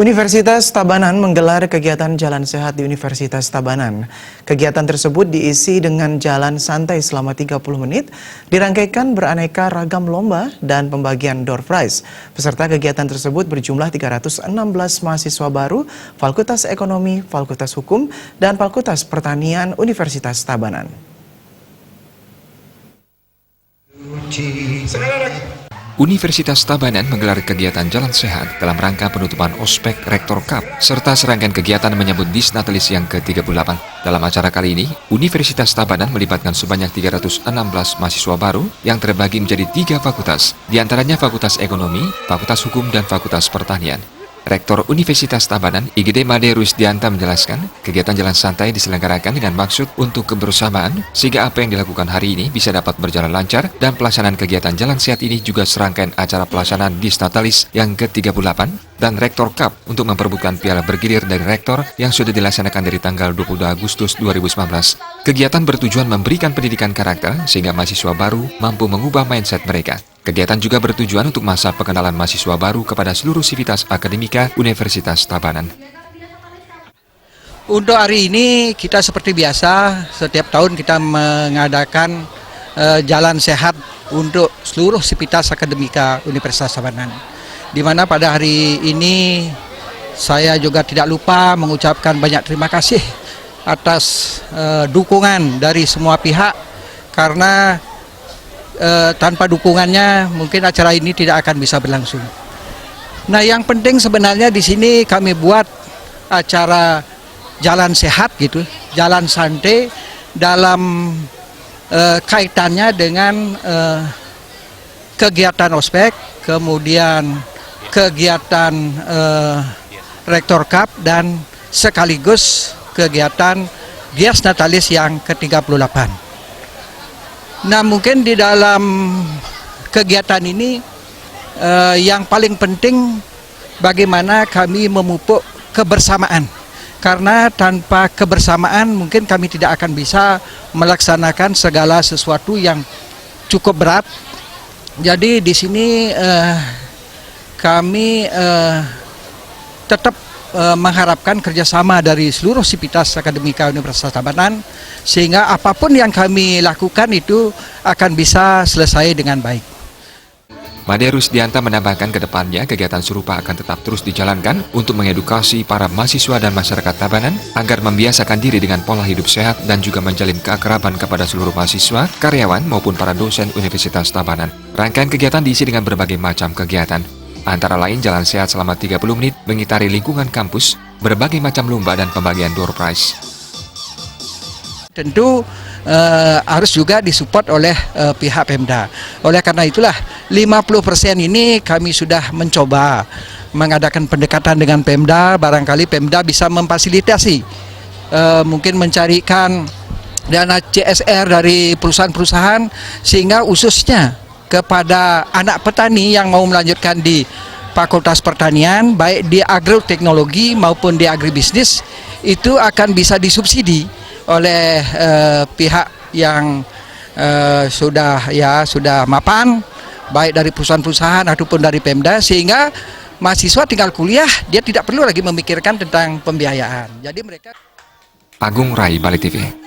Universitas Tabanan menggelar kegiatan Jalan Sehat di Universitas Tabanan. Kegiatan tersebut diisi dengan jalan santai selama 30 menit, dirangkaikan beraneka ragam lomba dan pembagian door prize. Peserta kegiatan tersebut berjumlah 316 mahasiswa baru, Fakultas Ekonomi, Fakultas Hukum, dan Fakultas Pertanian Universitas Tabanan. Universitas Tabanan menggelar kegiatan Jalan Sehat dalam rangka penutupan Ospek Rektor Cup, serta serangkaian kegiatan menyambut Disnatalis yang ke-38. Dalam acara kali ini, Universitas Tabanan melibatkan sebanyak 316 mahasiswa baru yang terbagi menjadi 3 fakultas, diantaranya Fakultas Ekonomi, Fakultas Hukum, dan Fakultas Pertanian. Rektor Universitas Tabanan, IGD Made Rusdianta menjelaskan, kegiatan jalan santai diselenggarakan dengan maksud untuk kebersamaan, sehingga apa yang dilakukan hari ini bisa dapat berjalan lancar, dan pelaksanaan kegiatan jalan sehat ini juga serangkaian acara pelaksanaan Disnatalis yang ke-38 dan Rektor Cup untuk memperebutkan piala bergilir dari rektor yang sudah dilaksanakan dari tanggal 22 Agustus 2019. Kegiatan bertujuan memberikan pendidikan karakter sehingga mahasiswa baru mampu mengubah mindset mereka. Kegiatan juga bertujuan untuk masa pengenalan mahasiswa baru kepada seluruh sivitas akademika Universitas Tabanan. Untuk hari ini kita seperti biasa, setiap tahun kita mengadakan jalan sehat untuk seluruh sivitas akademika Universitas Tabanan. Di mana pada hari ini saya juga tidak lupa mengucapkan banyak terima kasih atas dukungan dari semua pihak, karena tanpa dukungannya mungkin acara ini tidak akan bisa berlangsung. Nah, yang penting sebenarnya di sini kami buat acara jalan sehat gitu, jalan santai dalam kaitannya dengan kegiatan ospek, kemudian kegiatan Rektor Cup, dan sekaligus kegiatan Disnatalis yang ke-38. Nah, mungkin di dalam kegiatan ini yang paling penting bagaimana kami memupuk kebersamaan. Karena tanpa kebersamaan mungkin kami tidak akan bisa melaksanakan segala sesuatu yang cukup berat. Jadi di sini kami tetap mengharapkan kerjasama dari seluruh sivitas akademika Universitas Tabanan, sehingga apapun yang kami lakukan itu akan bisa selesai dengan baik. Made Rusdianta menambahkan ke depannya kegiatan serupa akan tetap terus dijalankan untuk mengedukasi para mahasiswa dan masyarakat Tabanan agar membiasakan diri dengan pola hidup sehat dan juga menjalin keakraban kepada seluruh mahasiswa, karyawan maupun para dosen Universitas Tabanan. Rangkaian kegiatan diisi dengan berbagai macam kegiatan, antara lain jalan sehat selama 30 menit mengitari lingkungan kampus, berbagai macam lomba dan pembagian door prize. Tentu harus juga disupport oleh pihak Pemda. Oleh karena itulah 50% ini kami sudah mencoba mengadakan pendekatan dengan Pemda. Barangkali Pemda bisa memfasilitasi, mungkin mencarikan dana CSR dari perusahaan-perusahaan, sehingga khususnya kepada anak petani yang mau melanjutkan di Fakultas Pertanian, baik di agroteknologi maupun di agribisnis, itu akan bisa disubsidi oleh pihak yang sudah mapan, baik dari perusahaan-perusahaan ataupun dari Pemda, sehingga mahasiswa tinggal kuliah, dia tidak perlu lagi memikirkan tentang pembiayaan. Jadi mereka. Agung Rai, Bali TV.